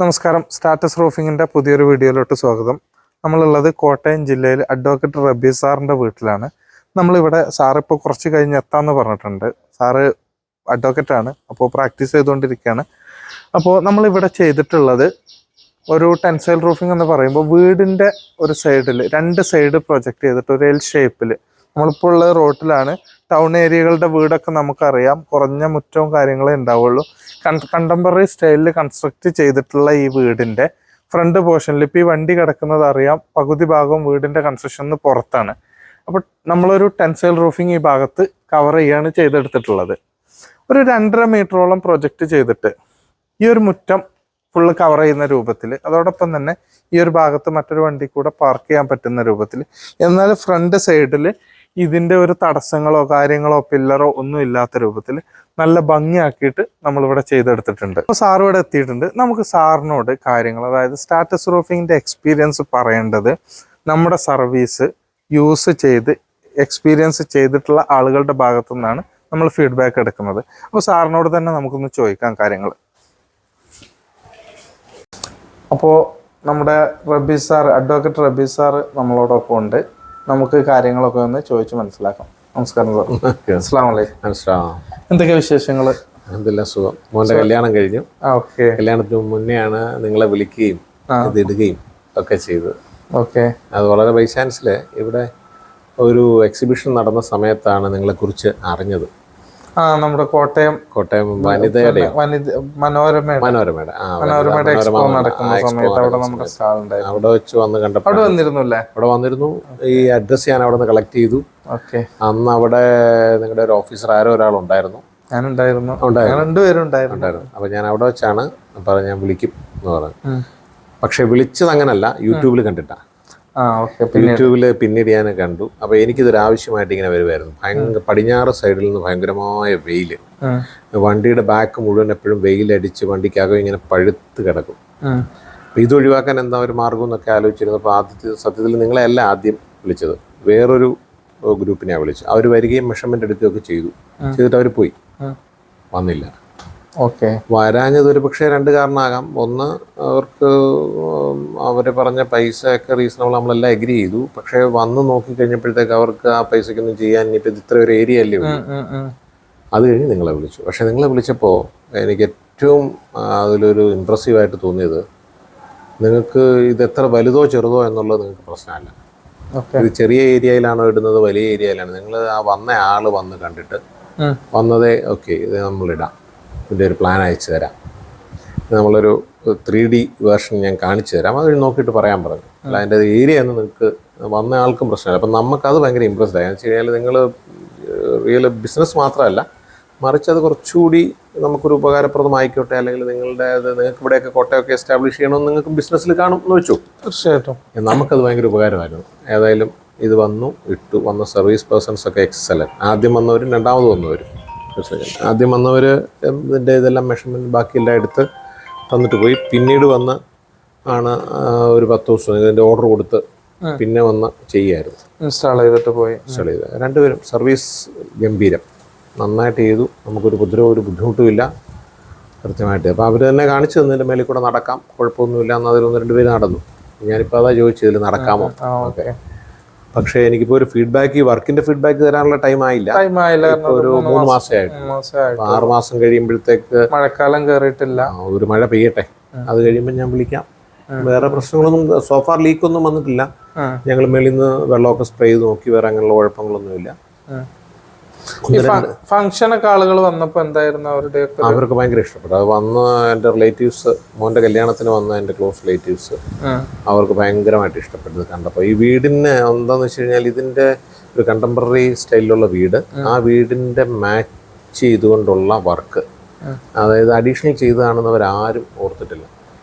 നമസ്കാരം. സ്റ്റാറ്റസ് റൂഫിങ്ങിൻ്റെ പുതിയൊരു വീഡിയോയിലോട്ട് സ്വാഗതം. നമ്മളുള്ളത് കോട്ടയം ജില്ലയിൽ അഡ്വക്കേറ്റ് റബി സാറിൻ്റെ വീട്ടിലാണ്. നമ്മളിവിടെ സാറിപ്പോൾ കുറച്ച് കഴിഞ്ഞ് എത്താമെന്ന് പറഞ്ഞിട്ടുണ്ട്. സാറ് അഡ്വക്കേറ്റാണ്, അപ്പോൾ പ്രാക്ടീസ് ചെയ്തുകൊണ്ടിരിക്കുകയാണ്. അപ്പോൾ നമ്മളിവിടെ ചെയ്തിട്ടുള്ളത് ഒരു ടെൻസൈൽ റൂഫിംഗ് എന്ന് പറയുമ്പോൾ വീടിൻ്റെ ഒരു സൈഡിൽ 2 സൈഡ് പ്രൊജക്റ്റ് ചെയ്തിട്ട് ഒരു എൽ ഷേപ്പിൽ, നമ്മളിപ്പോൾ ഉള്ള റോട്ടിലാണ്. ടൗൺ ഏരിയകളുടെ വീടൊക്കെ നമുക്കറിയാം, കുറഞ്ഞ മുറ്റവും കാര്യങ്ങളേ ഉണ്ടാവുള്ളൂ. കണ്ടംപററി സ്റ്റൈലിൽ കൺസ്ട്രക്ട് ചെയ്തിട്ടുള്ള ഈ വീടിൻ്റെ ഫ്രണ്ട് പോർഷനിൽ ഇപ്പോൾ ഈ വണ്ടി കിടക്കുന്നത് അറിയാം, പകുതി ഭാഗവും വീടിൻ്റെ കൺസ്ട്രക്ഷന് പുറത്താണ്. അപ്പോൾ നമ്മളൊരു ടെൻസൈൽ റൂഫിംഗ് ഈ ഭാഗത്ത് കവർ ചെയ്യാണ് ചെയ്തെടുത്തിട്ടുള്ളത്. ഒരു 2.5 മീറ്ററോളം പ്രൊജക്റ്റ് ചെയ്തിട്ട് ഈ ഒരു മുറ്റം ഫുള്ള് കവർ ചെയ്യുന്ന രൂപത്തിൽ, അതോടൊപ്പം തന്നെ ഈ ഒരു ഭാഗത്ത് മറ്റൊരു വണ്ടി കൂടെ പാർക്ക് ചെയ്യാൻ പറ്റുന്ന രൂപത്തിൽ, എന്നാൽ ഫ്രണ്ട് സൈഡിൽ ഇതിൻ്റെ ഒരു തടസ്സങ്ങളോ കാര്യങ്ങളോ പില്ലറോ ഒന്നും ഇല്ലാത്ത രൂപത്തിൽ നല്ല ഭംഗിയാക്കിയിട്ട് നമ്മളിവിടെ ചെയ്തെടുത്തിട്ടുണ്ട്. അപ്പോൾ സാർ ഇവിടെ എത്തിയിട്ടുണ്ട്. നമുക്ക് സാറിനോട് കാര്യങ്ങൾ, അതായത് സ്റ്റാറ്റസ് റൂഫിങ്ങിൻ്റെ എക്സ്പീരിയൻസ് പറയേണ്ടത്, നമ്മുടെ സർവീസ് യൂസ് ചെയ്ത് എക്സ്പീരിയൻസ് ചെയ്തിട്ടുള്ള ആളുകളുടെ ഭാഗത്തു നിന്നാണ് നമ്മൾ ഫീഡ്ബാക്ക് എടുക്കുന്നത്. അപ്പോൾ സാറിനോട് തന്നെ നമുക്കൊന്ന് ചോദിക്കാം കാര്യങ്ങൾ. അപ്പോൾ നമ്മുടെ റബി സാർ, അഡ്വക്കേറ്റ് റബി സാർ നമ്മളോടൊപ്പം ഉണ്ട്. നമുക്ക് കാര്യങ്ങളൊക്കെ ഒന്ന് ചോദിച്ച് മനസ്സിലാക്കാം. നമസ്കാരം സാർ. അസ്സലാമു അലൈക്കും. എന്തൊക്കെ വിശേഷങ്ങൾ? എന്തെല്ലാം സുഖം. മോൻ്റെ കല്യാണം കഴിഞ്ഞു. ഓക്കെ. കല്യാണത്തിന് മുന്നെയാണ് നിങ്ങളെ വിളിക്കുകയും ഇതിടുകയും ഒക്കെ ചെയ്തത്. ഓക്കെ. അത് വളരെ ബൈ ചാൻസിൽ ഇവിടെ ഒരു എക്സിബിഷൻ നടന്ന സമയത്താണ് നിങ്ങളെക്കുറിച്ച് അറിഞ്ഞത്. നമ്മുടെ കോട്ടയം വനിതയുടെ മനോരമയുടെ എക്സ്പോ നടക്കുന്ന സമയത്ത് അവിടെ വെച്ച് വന്ന് കണ്ടപ്പോൾ അവിടെ വന്നിരുന്നു. ഈ അഡ്രസ് ഞാൻ അവിടെ നിന്ന് കളക്ട് ചെയ്തു. അന്ന് അവിടെ നിങ്ങളുടെ ഒരു ഓഫീസർ ആരോ ഒരാളുണ്ടായിരുന്നു. ഞാനുണ്ടായിരുന്നു. അപ്പൊ ഞാൻ അവിടെ വെച്ചാണ് പറഞ്ഞ ഞാൻ വിളിക്കും എന്ന് പറഞ്ഞു. പക്ഷെ വിളിച്ചത് അങ്ങനല്ല, യൂട്യൂബിൽ കണ്ടിട്ടാ. യൂട്യൂബിൽ പിന്നീട് ഞാൻ കണ്ടു. അപ്പോൾ എനിക്കിതൊരു ആവശ്യമായിട്ട് ഇങ്ങനെ വരുമായിരുന്നു. പടിഞ്ഞാറ് സൈഡിൽ നിന്ന് ഭയങ്കരമായ വെയിൽ, വണ്ടിയുടെ ബാക്ക് മുഴുവൻ എപ്പോഴും വെയിലടിച്ച് വണ്ടിക്കകം ഇങ്ങനെ പഴുത്ത് കിടക്കും. അപ്പോൾ ഇത് ഒഴിവാക്കാൻ എന്താ ഒരു മാർഗം എന്നൊക്കെ ആലോചിച്ചിരുന്നു. അപ്പോൾ സത്യത്തിൽ നിങ്ങളെയല്ല ആദ്യം വിളിച്ചത്, വേറൊരു ഗ്രൂപ്പിനെയാണ് വിളിച്ചത്. അവർ വരികയും മെഷർമെൻ്റ് എടുക്കുകയൊക്കെ ചെയ്തിട്ട് അവർ പോയി, വന്നില്ല. വരാഞ്ഞത് ഒരു പക്ഷേ 2 കാരണമാകാം. ഒന്ന്, അവർക്ക് അവർ പറഞ്ഞ പൈസയൊക്കെ റീസണബിൾ, നമ്മളെല്ലാം എഗ്രി ചെയ്തു. പക്ഷേ വന്ന് നോക്കിക്കഴിഞ്ഞപ്പോഴത്തേക്ക് അവർക്ക് ആ പൈസക്കൊന്നും ചെയ്യാൻ ഇനിയിപ്പോൾ ഇത് ഇത്ര ഒരു ഏരിയ അല്ലേ ഉള്ളൂ. അത് കഴിഞ്ഞ് നിങ്ങളെ വിളിച്ചു. പക്ഷേ നിങ്ങളെ വിളിച്ചപ്പോൾ എനിക്ക് ഏറ്റവും അതിലൊരു ഇമ്പ്രസീവായിട്ട് തോന്നിയത്, നിങ്ങൾക്ക് ഇത് എത്ര വലുതോ ചെറുതോ എന്നുള്ളത് നിങ്ങൾക്ക് പ്രശ്നമല്ല. ഇത് ചെറിയ ഏരിയയിലാണോ ഇടുന്നത് വലിയ ഏരിയയിലാണ്, നിങ്ങൾ ആ വന്ന ആൾ വന്ന് കണ്ടിട്ട് വന്നതേ ഓക്കെ ഇത് നമ്മളിടാം, ഇതിൻ്റെ ഒരു പ്ലാൻ അയച്ചു തരാം, നമ്മളൊരു 3D വേർഷൻ ഞാൻ കാണിച്ചു തരാം, അത് നോക്കിയിട്ട് പറയാൻ പറഞ്ഞു. അല്ല അതിൻ്റെ ഏരിയ എന്ന് നിങ്ങൾക്ക് വന്ന ആൾക്കും പ്രശ്നമില്ല. അപ്പം നമുക്കത് ഭയങ്കര ഇമ്പ്രസ്ഡ് ആയി. എന്ന് വെച്ച് കഴിഞ്ഞാൽ നിങ്ങൾ റിയൽ ബിസിനസ് മാത്രമല്ല, മറിച്ച് അത് കുറച്ചുകൂടി നമുക്കൊരു ഉപകാരപ്രദമായിക്കോട്ടെ, അല്ലെങ്കിൽ നിങ്ങൾക്ക് ഇവിടെയൊക്കെ കോട്ടയൊക്കെ എസ്റ്റാബ്ലിഷ് ചെയ്യണമെന്ന് നിങ്ങൾക്ക് ബിസിനസ്സിൽ കാണും എന്ന് വെച്ചു. തീർച്ചയായിട്ടും നമുക്കത് ഭയങ്കര ഉപകാരമായിരുന്നു. ഏതായാലും ഇത് വന്ന സർവീസ് പേഴ്സൺസൊക്കെ എക്സലന്റ്. ആദ്യം വന്നവരും രണ്ടാമത് വന്നവരും. ആദ്യം വന്നവർ ഇതിൻ്റെ ഇതെല്ലാം മെഷർമെൻറ്റ് ബാക്കിയെല്ലാം എടുത്ത് തന്നിട്ട് പോയി. പിന്നീട് വന്ന് ആണ് ഒരു 10 ദിവസം ഇതിൻ്റെ ഓർഡർ കൊടുത്ത് പിന്നെ വന്ന് ചെയ്യായിരുന്നു, ഇൻസ്റ്റാൾ ചെയ്തിട്ട് പോയി. ഇൻസ്റ്റാൾ ചെയ്ത് രണ്ടുപേരും സർവീസ് ഗംഭീരം, നന്നായിട്ട് ചെയ്തു. നമുക്കൊരു ഒരു ബുദ്ധിമുട്ടുമില്ല കൃത്യമായിട്ട്. അപ്പോൾ അവർ തന്നെ കാണിച്ചു തന്നതിൻ്റെ മേലിൽ കൂടെ നടക്കാം, കുഴപ്പമൊന്നുമില്ല എന്ന് അതിലൊന്ന് 2 പേര് നടന്നു. ഞാനിപ്പോൾ അതാ ചോദിച്ചതിൽ നടക്കാമോ. ഓക്കെ. പക്ഷേ എനിക്കിപ്പോൾ ഒരു ഫീഡ്ബാക്ക്, വർക്കിന്റെ ഫീഡ്ബാക്ക് തരാനുള്ള ടൈം ആയില്ല. ഒരു 3 മാസമേ ആയിട്ടുള്ളൂ. 6 മാസം കഴിയുമ്പോഴത്തേക്ക് മഴക്കാലം കയറിയിട്ടില്ല, ഒരു മഴ പെയ്യട്ടെ, അത് കഴിയുമ്പോൾ ഞാൻ വിളിക്കാം. വേറെ പ്രശ്നങ്ങളൊന്നും സോഫാർ ലീക്കൊന്നും വന്നിട്ടില്ല. ഞങ്ങൾ മേളിൽ നിന്ന് വെള്ളമൊക്കെ സ്പ്രേ ചെയ്ത് നോക്കി, വേറെ അങ്ങനെയുള്ള കുഴപ്പങ്ങളൊന്നുമില്ല. ഫംഗ്ഷനൊക്കെ ആളുകൾ വന്നപ്പോൾ എന്തായിരുന്നു അവർക്ക് ഭയങ്കര ഇഷ്ടപ്പെട്ടു. അത് വന്ന് എൻ്റെ റിലേറ്റീവ്സ്, മോൻ്റെ കല്യാണത്തിന് വന്ന എൻ്റെ ക്ലോസ് റിലേറ്റീവ്സ്, അവർക്ക് ഭയങ്കരമായിട്ട് ഇഷ്ടപ്പെട്ടത് കണ്ടപ്പോൾ. ഈ വീടിന് എന്താണെന്ന് വെച്ച് കഴിഞ്ഞാൽ ഇതിൻ്റെ ഒരു കണ്ടംപററി സ്റ്റൈലിലുള്ള വീട്, ആ വീടിൻ്റെ മാച്ച് ചെയ്തുകൊണ്ടുള്ള വർക്ക്, അതായത് അഡീഷണൽ ചെയ്തതാണെന്ന് അവരാരും ഓർത്തിട്ടില്ല.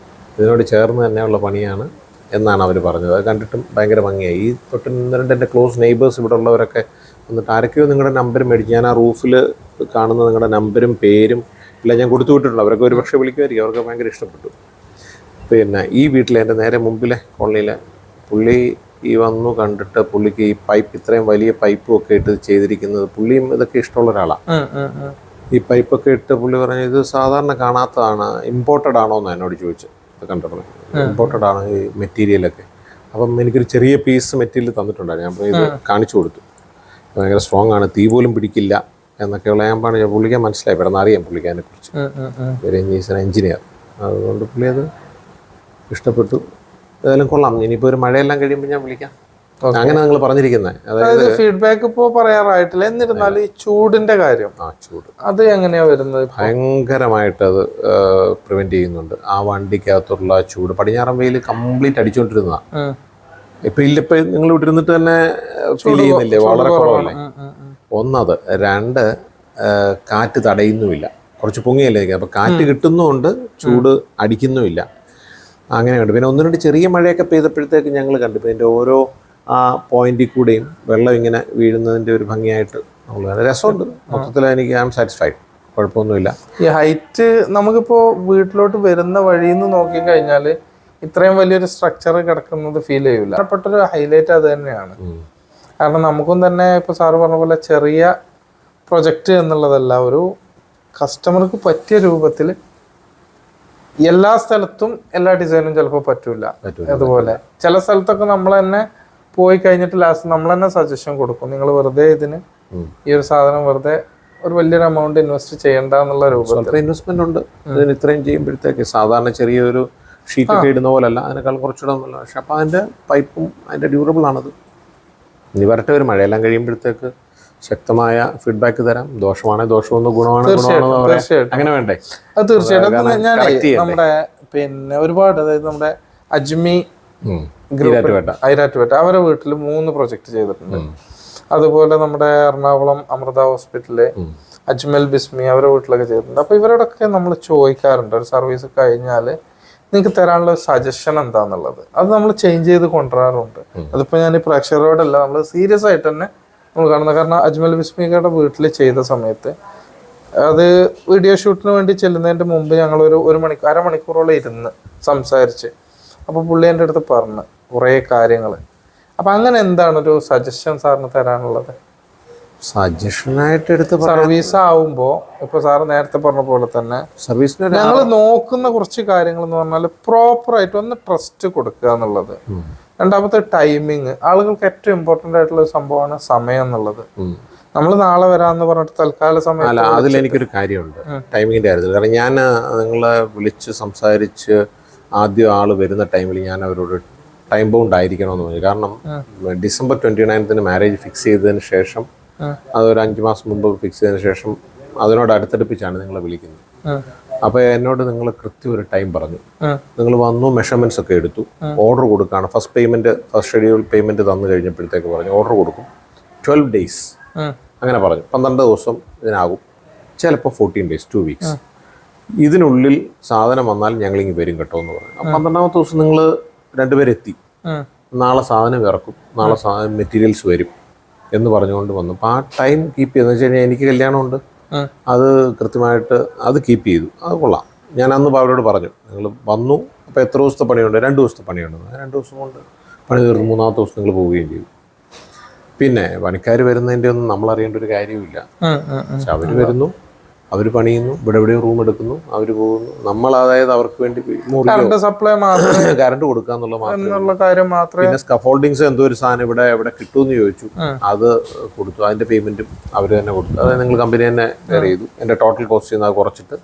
ഇതിനോട് ചേർന്ന് തന്നെയുള്ള പണിയാണ് എന്നാണ് അവർ പറഞ്ഞത്. അത് കണ്ടിട്ടും ഭയങ്കര ഭംഗിയായി. ഈ തൊട്ട് 1-2 എൻ്റെ ക്ലോസ് നെയ്ബേഴ്സ് ഇവിടെ ഉള്ളവരൊക്കെ എന്നിട്ട് ആരൊക്കെയോ നിങ്ങളുടെ നമ്പർ മേടിച്ച്, ഞാൻ ആ റൂഫിൽ കാണുന്ന നിങ്ങളുടെ നമ്പരും പേരും എല്ലാം ഞാൻ കൊടുത്തു വിട്ടിട്ടുണ്ട്. അവരൊക്കെ ഒരു പക്ഷേ വിളിക്കുമായിരിക്കും, അവർക്ക് ഭയങ്കര ഇഷ്ടപ്പെട്ടു. പിന്നെ ഈ വീട്ടിലെ എൻ്റെ നേരെ മുമ്പിലെ കോളനിയിലെ പുള്ളി ഈ വന്നു കണ്ടിട്ട്, പുള്ളിക്ക് ഈ പൈപ്പ്, ഇത്രയും വലിയ പൈപ്പും ഒക്കെ ഇട്ട് ചെയ്തിരിക്കുന്നത്, പുള്ളിയും ഇതൊക്കെ ഇഷ്ടമുള്ള ഒരാളാണ്. ഈ പൈപ്പൊക്കെ ഇട്ട് പുള്ളി പറഞ്ഞു ഇത് സാധാരണ കാണാത്തതാണ്, ഇമ്പോർട്ടഡ് ആണോ എന്ന് എന്നോട് ചോദിച്ചു. കണ്ടിട്ടുണ്ട്. ഇമ്പോർട്ടഡ് ആണ് ഈ മെറ്റീരിയലൊക്കെ. അപ്പം എനിക്കൊരു ചെറിയ പീസ് മെറ്റീരിയൽ തന്നിട്ടുണ്ടായിരുന്നു. ഞാൻ ഇത് കാണിച്ചു കൊടുത്തു. ഭയങ്കര സ്ട്രോങ് ആണ്, തീ പോലും പിടിക്കില്ല എന്നൊക്കെയുള്ള ഞാൻ പുള്ളിക്കാൻ മനസ്സിലായി, പെട്ടെന്ന് അറിയാം പുള്ളിക്കാനെ കുറിച്ച്. ഒരു എഞ്ചിനീയർ, അതുകൊണ്ട് പുള്ളി അത് ഇഷ്ടപ്പെട്ടു. ഏതായാലും കൊള്ളാം. ഇനിയിപ്പോൾ ഒരു മഴയെല്ലാം കഴിയുമ്പോൾ ഞാൻ വിളിക്കാം. അങ്ങനെ നിങ്ങൾ പറഞ്ഞിരിക്കുന്നത്. അതായത് ഫീഡ്ബാക്ക് ഇപ്പോൾ പറയാറായിട്ടില്ല. എന്നിരുന്നാലും ഈ ചൂടിന്റെ കാര്യം, ചൂട് അത് എങ്ങനെയാ വരുന്നത്? ഭയങ്കരമായിട്ട് അത് പ്രിവെന്റ് ചെയ്യുന്നുണ്ട്. ആ വണ്ടിക്കകത്തുള്ള ചൂട്, പടിഞ്ഞാറൻ വെയിൽ കംപ്ലീറ്റ് അടിച്ചുകൊണ്ടിരുന്നതാണ്. ഇപ്പൊ നിങ്ങൾ ഇവിടെ ഇരുന്നിട്ട് തന്നെ ഫീൽ ചെയ്യുന്നില്ലേ? വളരെ കുറവല്ലേ. ഒന്നത്. രണ്ട്, കാറ്റ് തടയുന്നുമില്ല, കുറച്ച് പൊങ്ങിയല്ലേ. അപ്പൊ കാറ്റ് കിട്ടുന്നുമുണ്ട്, ചൂട് അടിക്കുന്നുമില്ല. അങ്ങനെയുണ്ട്. പിന്നെ ഒന്ന് രണ്ട് ചെറിയ മഴയൊക്കെ പെയ്തപ്പോഴത്തേക്ക് ഞങ്ങൾ കണ്ടു. ഇപ്പം ഇതിൻ്റെ ഓരോ ആ പോയിന്റിൽ കൂടെയും വെള്ളം ഇങ്ങനെ വീഴുന്നതിൻ്റെ ഒരു ഭംഗിയായിട്ട് നമ്മൾ രസമുണ്ട്. മൊത്തത്തിൽ എനിക്ക് ഐ ആം സാറ്റിസ്ഫൈഡ്, കുഴപ്പമൊന്നുമില്ല. ഈ ഹൈറ്റ് നമുക്കിപ്പോൾ വീട്ടിലോട്ട് വരുന്ന വഴിയിൽ നിന്ന് നോക്കിക്കഴിഞ്ഞാൽ ഇത്രയും വലിയൊരു സ്ട്രക്ചർ കിടക്കുന്നത് ഫീൽ ചെയ്യില്ല. പ്രധാനപ്പെട്ടൊരു ഹൈലൈറ്റ് അത് തന്നെയാണ്. കാരണം നമുക്കും തന്നെ ഇപ്പോൾ സാറ് പറഞ്ഞ പോലെ ചെറിയ പ്രൊജക്റ്റ് എന്നുള്ളതല്ല, ഒരു കസ്റ്റമർക്ക് പറ്റിയ രൂപത്തിൽ എല്ലാ സ്ഥലത്തും എല്ലാ ഡിസൈനും ചിലപ്പോൾ പറ്റൂല. അതുപോലെ ചില സ്ഥലത്തൊക്കെ നമ്മൾ തന്നെ പോയി കഴിഞ്ഞിട്ട് ലാസ്റ്റ് നമ്മൾ തന്നെ സജഷൻ കൊടുക്കും, നിങ്ങൾ വെറുതെ ഇതിന് ഈ ഒരു സാധനം വെറുതെ ഒരു വലിയൊരു എമൗണ്ട് ഇൻവെസ്റ്റ് ചെയ്യണ്ട എന്നുള്ള രൂപത്തിൽ. ഇൻവെസ്റ്റ്മെന്റ് ഉണ്ട് ഇതിന്. ഇത്രയും ചെയ്യുമ്പോഴത്തേക്ക് സാധാരണ ചെറിയൊരു ഷീറ്റ് ഒക്കെ ഇടുന്ന പോലല്ല, അതിനേക്കാൾ കുറച്ചുകൂടെ ഒന്നുമില്ല. പക്ഷെ അപ്പോൾ അതിൻ്റെ പൈപ്പും അതിൻ്റെ ഡ്യൂറബിൾ ആണത്. ഇനി വരട്ടെ, ഒരു മഴയെല്ലാം കഴിയുമ്പോഴത്തേക്ക് ശക്തമായ ഫീഡ്ബാക്ക് തരാം. ദോഷമാണെങ്കിൽ ദോഷമൊന്നും, ഗുണമാണെന്ന് പറയാം. അങ്ങനെ വേണ്ടേ? അത് തീർച്ചയായിട്ടും. ഞാൻ നമ്മുടെ പിന്നെ ഒരുപാട്, അതായത് നമ്മുടെ അജ്മി ഐരാറ്റുപേട്ട അവരുടെ വീട്ടിൽ 3 പ്രൊജക്ട് ചെയ്തിട്ടുണ്ട്. അതുപോലെ നമ്മുടെ എറണാകുളം അമൃത ഹോസ്പിറ്റല്, അജ്മൽ ബിസ്മി അവരുടെ വീട്ടിലൊക്കെ ചെയ്തിട്ടുണ്ട്. അപ്പൊ ഇവരോടൊക്കെ നമ്മൾ ചോദിക്കാറുണ്ട്, ഒരു സർവീസ് കഴിഞ്ഞാൽ നിങ്ങൾക്ക് തരാനുള്ള സജഷൻ എന്താന്നുള്ളത്. അത് നമ്മൾ ചേഞ്ച് ചെയ്ത് കൊണ്ടുവരാറുണ്ട്. അതിപ്പോൾ ഞാൻ ഈ പ്രേക്ഷകരോടല്ല, നമ്മൾ സീരിയസ് ആയിട്ട് തന്നെ നമ്മൾ കാണുന്നത്. കാരണം അജ്മൽ ബിസ്മിയുടെ വീട്ടിൽ ചെയ്ത സമയത്ത് അത് വീഡിയോ ഷൂട്ടിന് വേണ്ടി ചെല്ലുന്നതിൻ്റെ മുമ്പ് ഞങ്ങളൊരു അരമണിക്കൂറോളം ഇരുന്ന് സംസാരിച്ച്. അപ്പോൾ പുള്ളി എൻ്റെ അടുത്ത് പറഞ്ഞു കുറേ കാര്യങ്ങൾ. അപ്പം അങ്ങനെ എന്താണ് ഒരു സജഷൻ സാറിന് തരാനുള്ളത്? സജഷനായിട്ട് എടുത്ത് സർവീസ് ആവുമ്പോൾ ഇപ്പോൾ സാറ് നേരത്തെ പറഞ്ഞ പോലെ തന്നെ സർവീസിന് ഞങ്ങൾ നോക്കുന്ന കുറച്ച് കാര്യങ്ങൾ എന്ന് പറഞ്ഞാൽ പ്രോപ്പറായിട്ട് ഒന്ന് ട്രസ്റ്റ് കൊടുക്കുക എന്നുള്ളത്. രണ്ടാമത്തെ ടൈമിങ്. ആളുകൾക്ക് ഏറ്റവും ഇമ്പോർട്ടൻ്റ് ആയിട്ടുള്ള ഒരു സംഭവമാണ് സമയം എന്നുള്ളത്. നമ്മൾ നാളെ വരാമെന്ന് പറഞ്ഞിട്ട് തൽക്കാല സമയം. അല്ല, അതിലെനിക്കൊരു കാര്യമുണ്ട് ടൈമിങ്ങിൻ്റെ കാര്യത്തിൽ. കാരണം ഞാൻ നിങ്ങളെ വിളിച്ച് സംസാരിച്ച് ആദ്യം ആൾ വരുന്ന ടൈമിൽ ഞാൻ അവരോട് ടൈം ബൗണ്ട് ആയിരിക്കണമെന്ന് പറഞ്ഞു. കാരണം ഡിസംബർ 29 മാരേജ് ഫിക്സ് ചെയ്തതിന് ശേഷം, അതൊരു 5 മാസം മുമ്പ് ഫിക്സ് ചെയ്തതിന് ശേഷം അതിനോട് അടുത്തടുപ്പിച്ചാണ് നിങ്ങളെ വിളിക്കുന്നത്. അപ്പോൾ എന്നോട് നിങ്ങൾ കൃത്യം ഒരു ടൈം പറഞ്ഞു. നിങ്ങൾ വന്നു, മെഷർമെന്റ്സ് ഒക്കെ എടുത്തു, ഓർഡർ കൊടുക്കുകയാണ്. ഫസ്റ്റ് ഷെഡ്യൂൾ പേയ്മെന്റ് തന്നു കഴിഞ്ഞപ്പോഴത്തേക്ക് പറഞ്ഞു ഓർഡർ കൊടുക്കും 12 days അങ്ങനെ പറഞ്ഞു. 12 ദിവസം ഇതിനാകും, ചിലപ്പോൾ 14 days, 2 weeks. ഇതിനുള്ളിൽ സാധനം വന്നാൽ ഞങ്ങളിങ്ങ് വരും കേട്ടോ എന്ന് പറഞ്ഞു. 12ാമത്തെ ദിവസം നിങ്ങൾ 2 പേരെത്തി, നാളെ സാധനം ഇറക്കും, നാളെ മെറ്റീരിയൽസ് വരും എന്ന് പറഞ്ഞുകൊണ്ട് വന്നു. അപ്പോൾ ആ ടൈം കീപ്പ് ചെയ്തെന്ന് വെച്ച് കഴിഞ്ഞാൽ എനിക്ക് കല്യാണമുണ്ട്, അത് കൃത്യമായിട്ട് അത് കീപ്പ് ചെയ്തു. അത് കൊള്ളാം. ഞാൻ അന്ന് അവരോട് പറഞ്ഞു, നിങ്ങൾ വന്നു, അപ്പോൾ എത്ര ദിവസത്തെ പണിയുണ്ട്? 2 ദിവസത്തെ പണിയുണ്ട്. 2 ദിവസം കൊണ്ട് പണി തീർന്നു. 3ാമത്തെ ദിവസം നിങ്ങൾ പോവുകയും ചെയ്തു. പിന്നെ പണിക്കാർ വരുന്നതിൻ്റെ ഒന്നും നമ്മൾ അറിയേണ്ട ഒരു കാര്യമില്ല. പക്ഷെ അവർ വരുന്നു, അവർ പണിയുന്നു, ഇവിടെ എവിടെയോ റൂം എടുക്കുന്നു, അവർ പോകുന്നു. നമ്മൾ അതായത് അവർക്ക് വേണ്ടി സപ്ലൈ കറണ്ട് കൊടുക്കുക എന്നുള്ള മാത്രമേ. പിന്നെ സ്കഫോൾഡിങ്സ് എന്തോ ഒരു സാധനം ഇവിടെ കിട്ടുമെന്ന് ചോദിച്ചു, അത് കൊടുത്തു. അതിന്റെ പേയ്മെന്റും അവർ തന്നെ കൊടുത്തു. അതായത് നിങ്ങൾ കമ്പനി തന്നെ ഷെയർ ചെയ്തു. എൻ്റെ ടോട്ടൽ കോസ്റ്റ് ചെയ്യുന്നത് കുറച്ചിട്ട്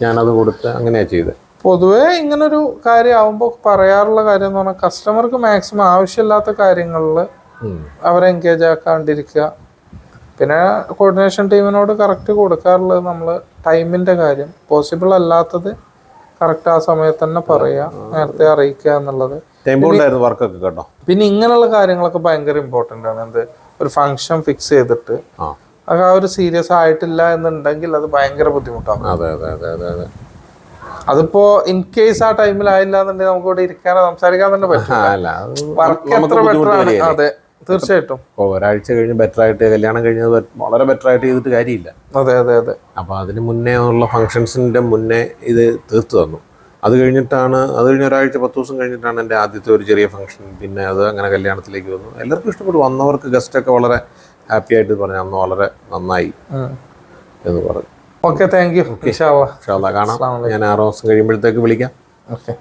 ഞാനത് കൊടുത്ത് അങ്ങനെയാണ് ചെയ്തത്. പൊതുവേ ഇങ്ങനൊരു കാര്യം ആവുമ്പോൾ പറയാറുള്ള കാര്യം എന്ന് പറഞ്ഞാൽ കസ്റ്റമർക്ക് മാക്സിമം ആവശ്യമില്ലാത്ത കാര്യങ്ങളിൽ അവരെ എൻഗേജ് ആക്കാണ്ടിരിക്കുക. പിന്നെ കോർഡിനേഷൻ ടീമിനോട് കറക്റ്റ് കൊടുക്കാറുള്ളത് നമ്മൾ ടൈമിൻ്റെ കാര്യം, പോസിബിൾ അല്ലാത്തത് കറക്റ്റ് ആ സമയത്ത് തന്നെ പറയുക, നേരത്തെ അറിയിക്കുക എന്നുള്ളത്. പിന്നെ ഇങ്ങനെയുള്ള കാര്യങ്ങളൊക്കെ ഭയങ്കര ഇമ്പോർട്ടൻ്റ് ആണ്. എന്ത് ഒരു ഫംഗ്ഷൻ ഫിക്സ് ചെയ്തിട്ട് അത് ആ ഒരു സീരിയസ് ആയിട്ടില്ല എന്നുണ്ടെങ്കിൽ അത് ഭയങ്കര ബുദ്ധിമുട്ടാണ്. അതിപ്പോ ഇൻ കേസ് ആ ടൈമിൽ ആയില്ല എന്നുണ്ടെങ്കിൽ നമുക്ക് ഇവിടെ ഇരിക്കാനോ സംസാരിക്കാൻ തന്നെ പറ്റില്ല. വർക്ക് എത്ര ബെറ്റർ ആണ്. അതെ, തീർച്ചയായിട്ടും. ഒരാഴ്ച കഴിഞ്ഞ് ബെറ്റർ ആയിട്ട്, കല്യാണം കഴിഞ്ഞത് വളരെ ബെറ്റർ ആയിട്ട് ചെയ്തിട്ട് കാര്യമില്ല. അതെ അതെ അതെ. അപ്പോൾ അതിന് മുന്നേ ഉള്ള ഫംഗ്ഷൻസിൻ്റെ മുന്നേ ഇത് തീർത്തു തന്നു. അത് കഴിഞ്ഞ് ഒരാഴ്ച 10 ദിവസം കഴിഞ്ഞിട്ടാണ് എൻ്റെ ആദ്യത്തെ ഒരു ചെറിയ ഫംഗ്ഷൻ. പിന്നെ അത് അങ്ങനെ കല്യാണത്തിലേക്ക് വന്നു. എല്ലാവർക്കും ഇഷ്ടപ്പെട്ടു. വന്നവർക്ക് ഗസ്റ്റൊക്കെ വളരെ ഹാപ്പി ആയിട്ട് പറഞ്ഞു, അന്ന് വളരെ നന്നായി എന്ന് പറഞ്ഞു. Okay, thank you. കാണാം. ഞാൻ 6 മാസം കഴിയുമ്പോഴത്തേക്ക് വിളിക്കാം. ഓക്കെ.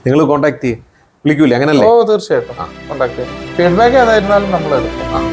നിങ്ങൾ കോൺടാക്ട് ചെയ്യും, വിളിക്കൂലേ അങ്ങനല്ലേ? ഓ തീർച്ചയായിട്ടും കോണ്ടാക്ട് ചെയ്യാം. ഫീഡ്ബാക്ക് ഏതായിരുന്നാലും നമ്മൾ എടുക്കും.